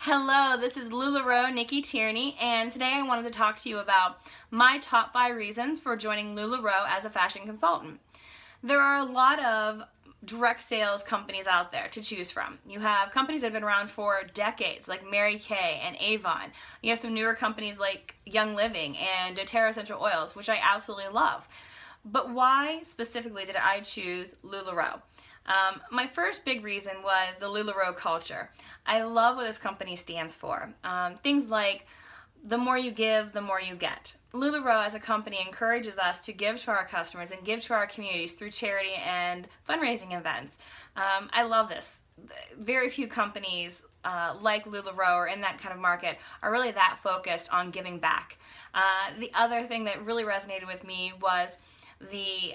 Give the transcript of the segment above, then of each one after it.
Hello, this is LuLaRoe Nikki Tierney, and today I wanted to talk to you about my top 5 reasons for joining LuLaRoe as a fashion consultant. There are a lot of direct sales companies out there to choose from. You have companies that have been around for decades, like Mary Kay and Avon. You have some newer companies like Young Living and doTERRA Essential Oils, which I absolutely love. But why specifically did I choose LuLaRoe? My first big reason was the LuLaRoe culture. I love what this company stands for. Things like the more you give, the more you get. LuLaRoe as a company encourages us to give to our customers and give to our communities through charity and fundraising events. I love this. Very few companies like LuLaRoe or in that kind of market are really that focused on giving back. The other thing that really resonated with me was the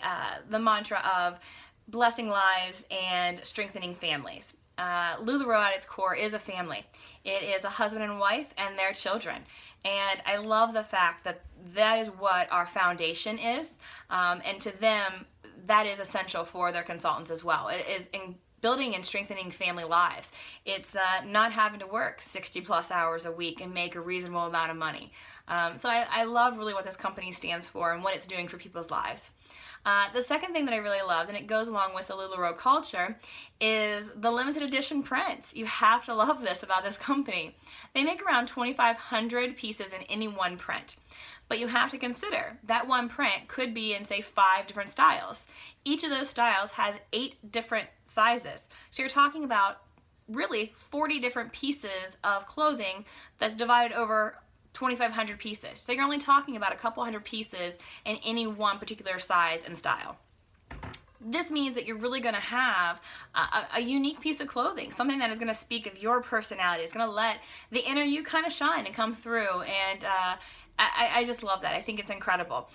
mantra of blessing lives and strengthening families. LuLaRoe at its core is a family. It is a husband and wife and their children. And I love the fact that that is what our foundation is. And to them, that is essential for their consultants as well. It is in building and strengthening family lives. It's not having to work 60 plus hours a week and make a reasonable amount of money. So I love really what this company stands for and what it's doing for people's lives. The second thing that I really loved, and it goes along with the LuLaRoe culture, is the limited edition prints. You have to love this about this company. They make around 2,500 pieces in any one print. But you have to consider that one print could be in, say, 5 different styles. Each of those styles has 8 different sizes. So you're talking about really 40 different pieces of clothing that's divided over 2,500 pieces. So you're only talking about a couple hundred pieces in any one particular size and style. This means that you're really going to have a unique piece of clothing, something that is going to speak of your personality. It's going to let the inner you kind of shine and come through, and I just love that. I think it's incredible.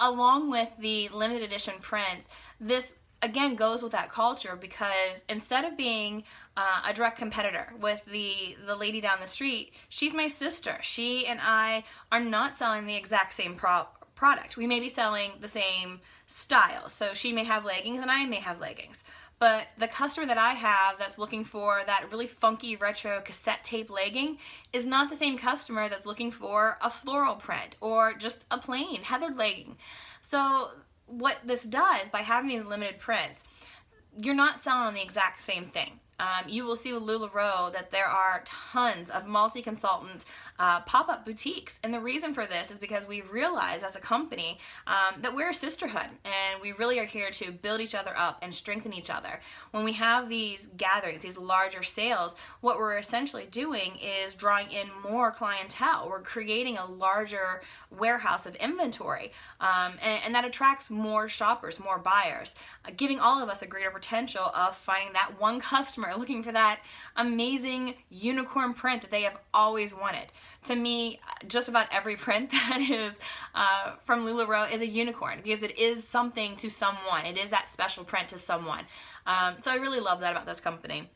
Along with the limited edition prints, this again goes with that culture, because instead of being a direct competitor with the lady down the street, she's my sister. She and I are not selling the exact same product. We may be selling the same style. So she may have leggings and I may have leggings. But the customer that I have that's looking for that really funky retro cassette tape legging is not the same customer that's looking for a floral print or just a plain heathered legging. So what this does, by having these limited prints, you're not selling the exact same thing. You will see with LuLaRoe that there are tons of multi-consultant pop-up boutiques. And the reason for this is because we realize as a company that we're a sisterhood, and we really are here to build each other up and strengthen each other. When we have these gatherings, these larger sales, what we're essentially doing is drawing in more clientele. We're creating a larger warehouse of inventory, and that attracts more shoppers, more buyers, giving all of us a greater potential of finding that one customer looking for that amazing unicorn print that they have always wanted. To me, just about every print that is from LuLaRoe is a unicorn, because it is something to someone. It is that special print to someone. So I really love that about this company.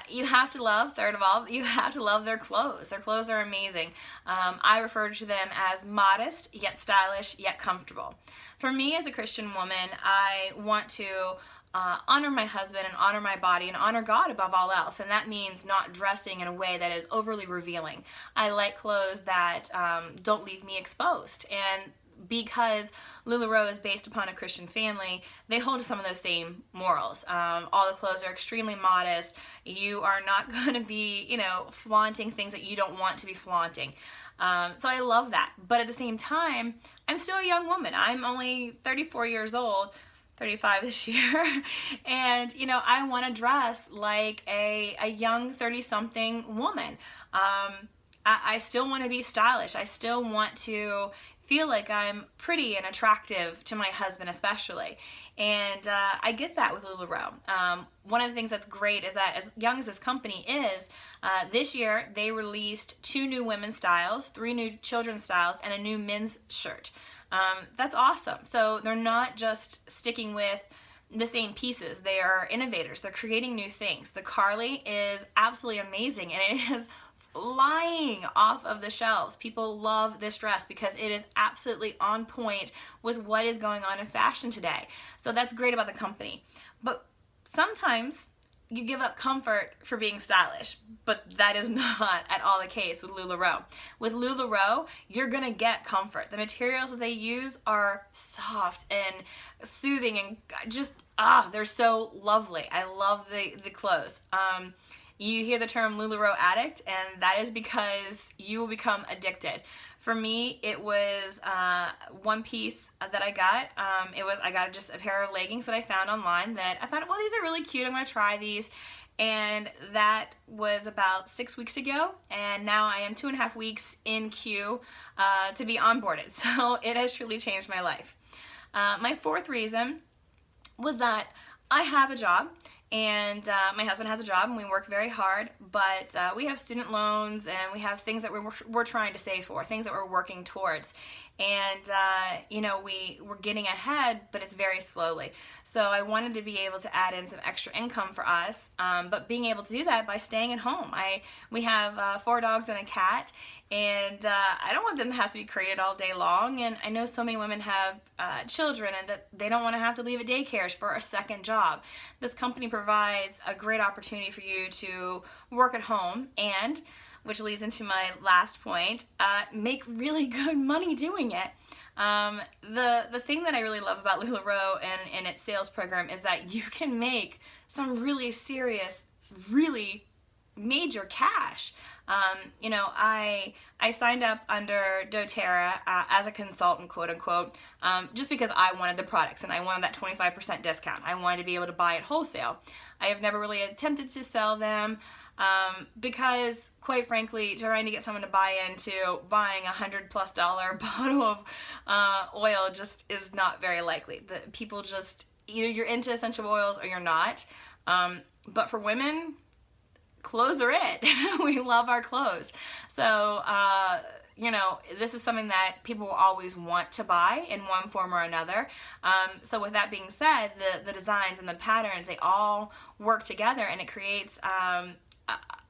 You have to love, third of all, you have to love their clothes. Their clothes are amazing. I refer to them as modest, yet stylish, yet comfortable. For me as a Christian woman, I want to honor my husband and honor my body and honor God above all else, and that means not dressing in a way that is overly revealing. I like clothes that don't leave me exposed, and because LuLaRoe is based upon a Christian family, they hold to some of those same morals. All the clothes are extremely modest. You are not going to be, flaunting things that you don't want to be flaunting. So I love that. But at the same time, I'm still a young woman. I'm only 34 years old, 35 this year, and I want to dress like a young 30-something woman. I still want to be stylish. I still want to feel like I'm pretty and attractive to my husband especially, and I get that with LuLaRoe. One of the things that's great is that as young as this company is, this year they released 2 new women's styles, 3 new children's styles, and a new men's shirt. That's awesome. So they're not just sticking with the same pieces. They are innovators. They're creating new things. The Carly is absolutely amazing, and it is flying off of the shelves. People love this dress because it is absolutely on point with what is going on in fashion today. So that's great about the company. But sometimes you give up comfort for being stylish, but that is not at all the case with LuLaRoe. With LuLaRoe, you're gonna get comfort. The materials that they use are soft and soothing and just, they're so lovely. I love the clothes. You hear the term LuLaRoe addict, and that is because you will become addicted. For me, it was one piece that I got. I got just a pair of leggings that I found online that I thought, well, these are really cute. I'm gonna try these. And that was about 6 weeks ago, and now I am 2.5 weeks in queue to be onboarded. So it has truly changed my life. My fourth reason was that I have a job, and my husband has a job, and we work very hard, but we have student loans, and we have things that we're trying to save for, things that we're working towards. And you know, we're getting ahead, but it's very slowly. So I wanted to be able to add in some extra income for us, but being able to do that by staying at home. We have 4 dogs and a cat, and I don't want them to have to be crated all day long. And I know so many women have children, and that they don't want to have to leave at daycares for a second job. This company provides a great opportunity for you to work at home, and which leads into my last point, make really good money doing it. The thing that I really love about LuLaRoe and its sales program is that you can make some really serious, really major cash. You know, I signed up under doTERRA as a consultant, quote unquote, just because I wanted the products and I wanted that 25% discount. I wanted to be able to buy it wholesale. I have never really attempted to sell them because, quite frankly, trying to get someone to buy into buying $100+ bottle of oil just is not very likely. The people just, either you're into essential oils or you're not. But for women, clothes are it. We love our clothes. So, you know, this is something that people will always want to buy in one form or another. So with that being said, the designs and the patterns, they all work together, and it creates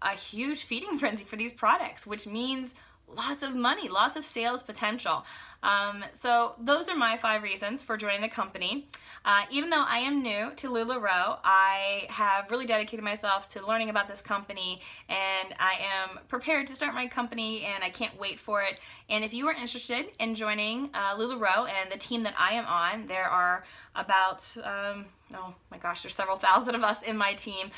a huge feeding frenzy for these products, which means lots of money, lots of sales potential. So those are my 5 reasons for joining the company. Even though I am new to LuLaRoe, I have really dedicated myself to learning about this company, and I am prepared to start my company, and I can't wait for it. And if you are interested in joining LuLaRoe and the team that I am on, there are about, oh my gosh, there's several thousand of us in my team.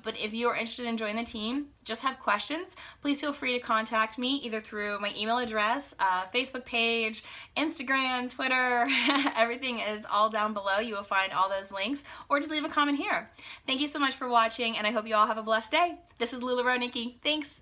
But if you are interested in joining the team, just have questions, please feel free to contact me either through my email address, Facebook page, Instagram, Twitter. Everything is all down below. You will find all those links, or just leave a comment here. Thank you so much for watching, and I hope you all have a blessed day. This is LuLaRoe Nikki. Thanks.